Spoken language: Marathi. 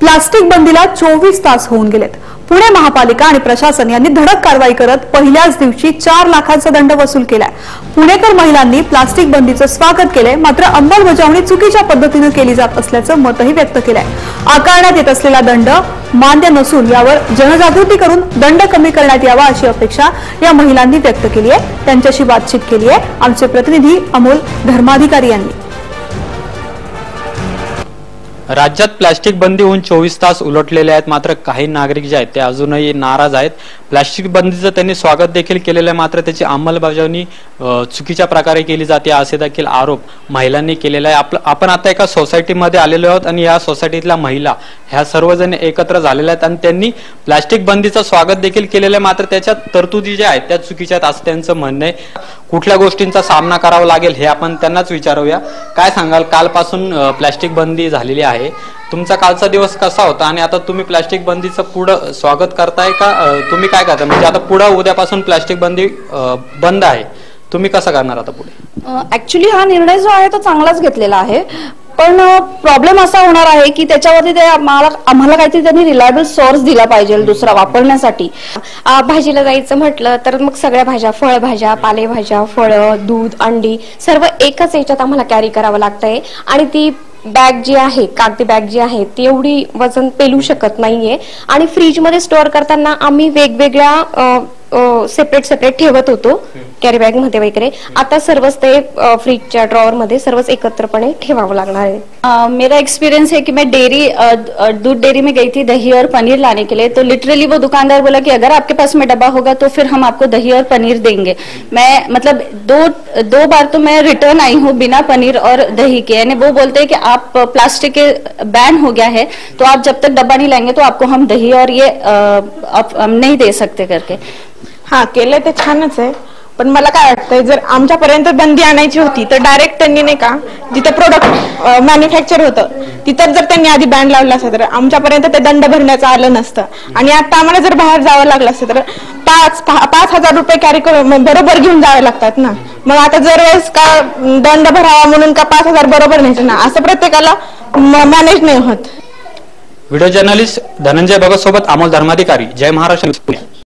प्लास्टिक बंदीला 24 तास होऊन गेलेत। पुणे महापालिका आणि प्रशासन यांनी धडक कारवाई करत पहिल्याच दिवशी 4 लाखांचा दंड वसूल केलाय। पुणेकर महिलांनी प्लास्टिक बंदीचं स्वागत केले, मात्र अंमलबजावणी चुकीच्या पद्धतीने केली जात असल्याचं मतही व्यक्त केलंय। आकारण्यात येत असलेला दंड मान्य नसून यावर जनजागृती करून दंड कमी करण्यात यावा अशी अपेक्षा या महिलांनी व्यक्त केली आहे। त्यांच्याशी बातचीत केली आहे आमचे प्रतिनिधी अमोल धर्माधिकारी यांनी। राज्यात प्लास्टिक बंदी होऊन 24 तास उलटलेले आहेत, मात्र काही नागरिक जे आहेत ते अजूनही नाराज आहेत। प्लास्टिक बंदीचं त्यांनी स्वागत देखील केलेलं आहे, मात्र त्याची अंमलबजावणी चुकीच्या प्रकारे केली जाते असे देखील आरोप महिलांनी केलेला आहे। आपण आता एका सोसायटीमध्ये आलेलो आहोत आणि या सोसायटीतल्या महिला ह्या सर्वजण एकत्र झालेल्या आहेत आणि त्यांनी प्लास्टिक बंदीचं स्वागत देखील केलेलं आहे, मात्र त्याच्या तरतुदी ज्या आहेत त्या चुकीच्या आहेत असं त्यांचं म्हणणं आहे। कुठल्या गोष्टींचा सामना करावा लागेल हे आपण त्यांनाच विचारूया। काय सांगाल, कालपासून प्लास्टिक बंदी झालेली आहे, तुमचा कालचा दिवस कसा होता आणि आता तुम्ही प्लास्टिक बंदीचं पुढे स्वागत करताय का? तुम्ही काय करता, म्हणजे आता पुढे उद्यापासून प्लास्टिक बंदी बंद आहे, तुम्ही कसं करणार आता पुढे? ऍक्च्युली हा निर्णय जो आहे तो चांगलाच घेतलेला आहे, पण प्रॉब्लेम असा होणार आहे की त्याच्यावरती ते आम्हाला काहीतरी त्यांनी रिलायबल सोर्स दिला पाहिजे दुसरा वापरण्यासाठी। भाजीला जायचं म्हटलं तर मग सगळ्या भाज्या, फळभाज्या, पालेभाज्या, फळं, दूध, अंडी सर्व एकाच याच्यात आम्हाला कॅरी करावं लागतंय आणि ती बॅग जी आहे, कागदी बॅग जी आहे ती एवढी वजन पेलू शकत नाहीये आणि फ्रीज मध्ये स्टोअर करताना आम्ही वेगवेगळ्या सेपरेट ठेवत होतो कॅरी बॅग मध्ये वगैरे। आता सर्वच ते फ्रीजच्या ड्रॉवर मध्ये सर्वच एकत्रपणे ठेवावं लागणार है। मेरा एक्सपीरियंस है कि मैं दूध डेयरी में गई थी दही और पनीर लाने के लिए, तो लिटरली वो दुकानदार बोला कि अगर आपके पास में डब्बा होगा तो फिर हम आपको दही और पनीर देंगे। मैं मतलब दो बार तो मैं रिटर्न आई हूँ बिना पनीर और दही के, यानी वो बोलते हैं कि आप प्लास्टिक के बैन हो गया है तो आप जब तक डब्बा नहीं लाएंगे तो आपको हम दही और ये नहीं दे सकते करके। हाँ, केले ते छानच आहे, पण मला काय वाटतंय जर आमच्यापर्यंत बंदी आणायची होती तर डायरेक्ट त्यांनी नाही का जिथे प्रोडक्ट मॅन्युफॅक्चर होतं तिथं जर त्यांनी आधी बॅन लावला असता तर आमच्यापर्यंत ते दंड भरण्याचं आलं नसतं आणि आता आम्हाला जर बाहेर जावं लागलं असतं तर 5,000 रुपये कॅरी करून बरोबर घेऊन जावे लागतात ना। मग आता जर वेळेस का दंड भरावा म्हणून का 5,000 बरोबर न्यायचं ना, असं प्रत्येकाला मॅनेज नाही होत। व्हिडिओ जर्नलिस्ट धनंजय भगत सोबत अमोल धर्माधिकारी, जय महाराष्ट्र।